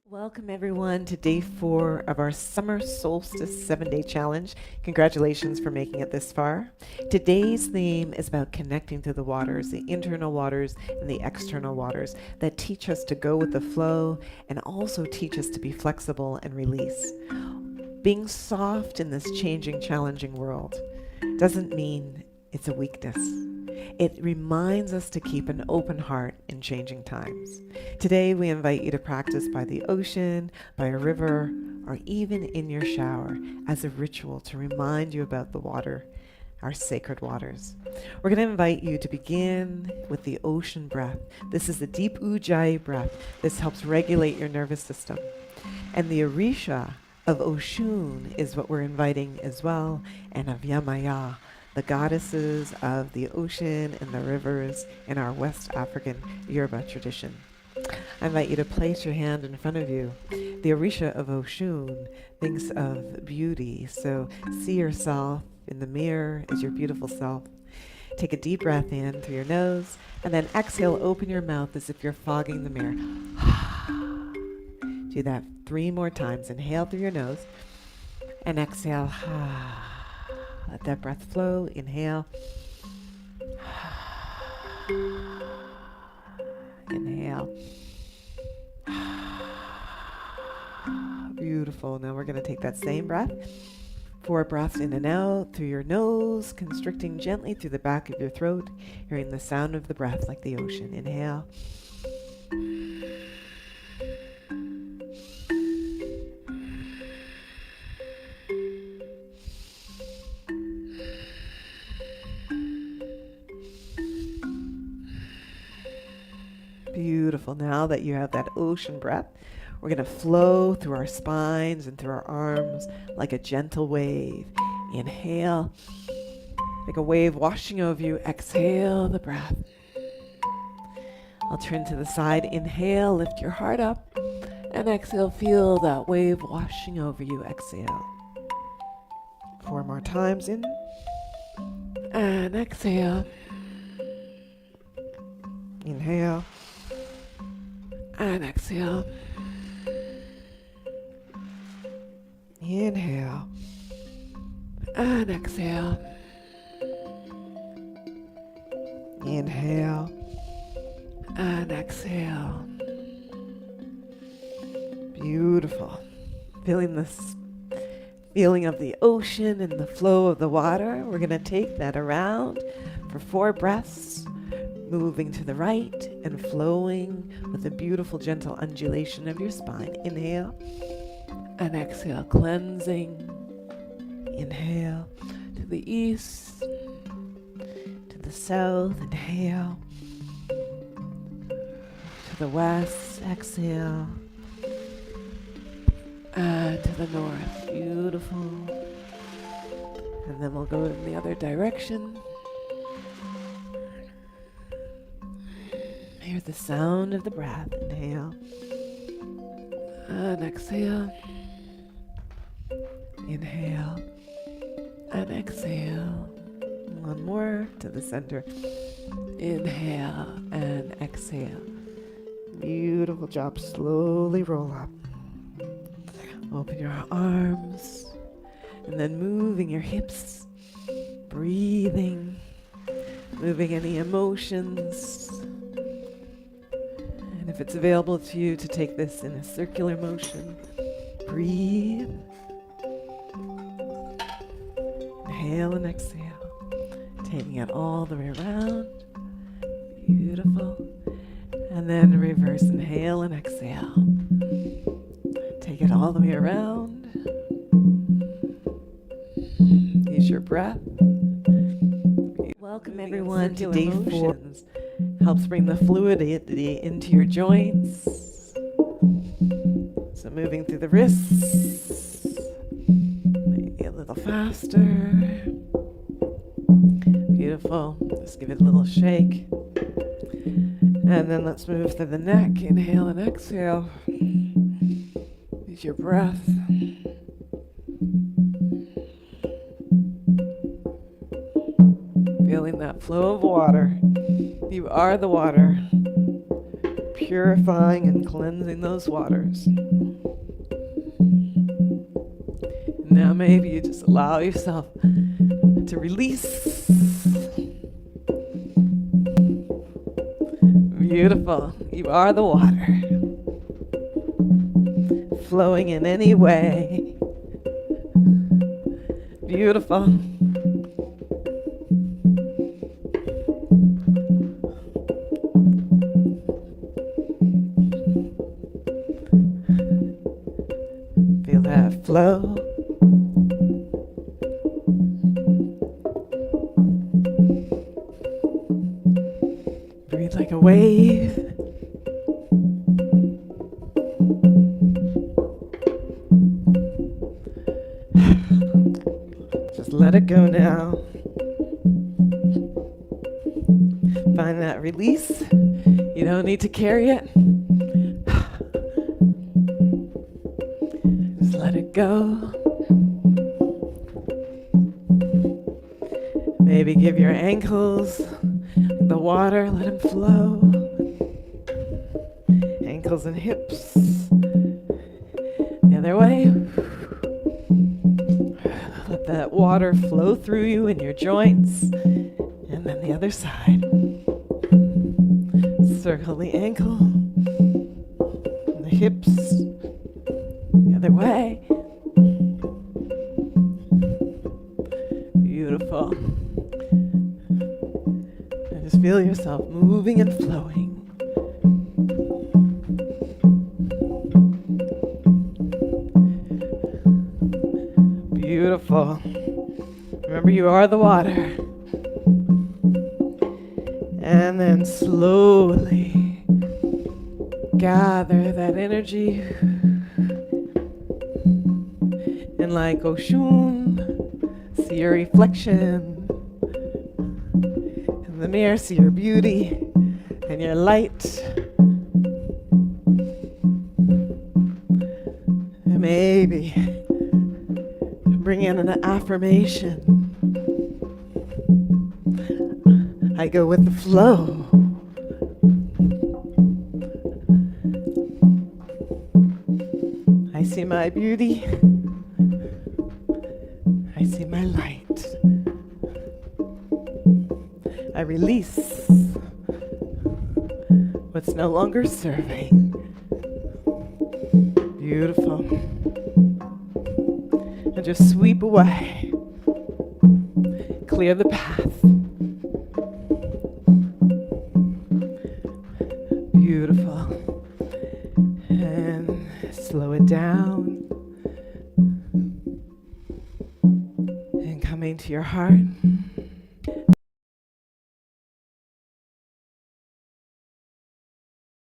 Welcome everyone to day 4 of our Summer Solstice 7-day challenge. Congratulations for making it this far. Today's theme is about connecting to the waters, the internal waters and the external waters that teach us to go with the flow and also teach us to be flexible and release. Being soft in this changing, challenging world doesn't mean it's a weakness. It reminds us to keep an open heart in changing times. Today, we invite you to practice by the ocean, by a river, or even in your shower as a ritual to remind you about the water, our sacred waters. We're going to invite you to begin with the ocean breath. This is the deep Ujjayi breath. This helps regulate your nervous system. And the Orisha of Oshun is what we're inviting as well, and of Yamaya, the goddesses of the ocean and the rivers in our West African Yoruba tradition. I invite you to place your hand in front of you. The Orisha of Oshun thinks of beauty, so see yourself in the mirror as your beautiful self. Take a deep breath in through your nose, and then exhale, open your mouth as if you're fogging the mirror. Do that 3 more times. Inhale through your nose, and exhale. Let that breath flow. Inhale. Inhale. Beautiful. Now we're going to take that same breath. 4 breaths in and out through your nose, constricting gently through the back of your throat, hearing the sound of the breath like the ocean. Inhale. Beautiful. Now that you have that ocean breath, we're going to flow through our spines and through our arms like a gentle wave. Inhale, like a wave washing over you. Exhale the breath. I'll turn to the side. Inhale, lift your heart up, and exhale, feel that wave washing over you. Exhale. 4 more times in, and exhale. Inhale. And exhale. Inhale. And exhale. Inhale. And exhale. Beautiful. Feeling this feeling of the ocean and the flow of the water. We're going to take that around for 4 breaths. Moving to the right and flowing with a beautiful, gentle undulation of your spine. Inhale and exhale, cleansing. Inhale to the east, to the south. Inhale to the west. Exhale and to the north. Beautiful. And then we'll go in the other direction. Hear the sound of the breath. Inhale and exhale. Inhale and exhale. 1 more to the center. Inhale and exhale. Beautiful job. Slowly roll up. Open your arms and then moving your hips. Breathing. Moving any emotions. If it's available to you to take this in a circular motion, breathe. Inhale and exhale. Taking it all the way around. Beautiful. And then reverse. Inhale and exhale. Take it all the way around. Use your breath. Welcome everyone to day 4. Helps bring the fluidity into your joints. So moving through the wrists, maybe a little faster. Beautiful. Just give it a little shake. And then let's move through the neck. Inhale and exhale. Use your breath. Feeling that flow of water. You are the water, purifying and cleansing those waters. Now maybe you just allow yourself to release. Beautiful. You are the water, flowing in any way. Beautiful. Feel that flow. Breathe like a wave. Just let it go now. Find that release. You don't need to carry it. Just let it go. Maybe give your ankles the water, let them flow. Ankles and hips. The other way. Let that water flow through you and your joints. And then the other side. Circle the ankle. And the hips. The other way. Beautiful. Just feel yourself moving and flowing. Beautiful. Remember, you are the water. And then slowly gather that energy. And like Oshun, see your reflection. In the mirror, see your beauty and your light. And maybe bring in an affirmation. I go with the flow. I see my beauty. I see my light. I release what's no longer serving. Beautiful. And just sweep away. Clear the path. Beautiful. And slow it down. And coming to your heart.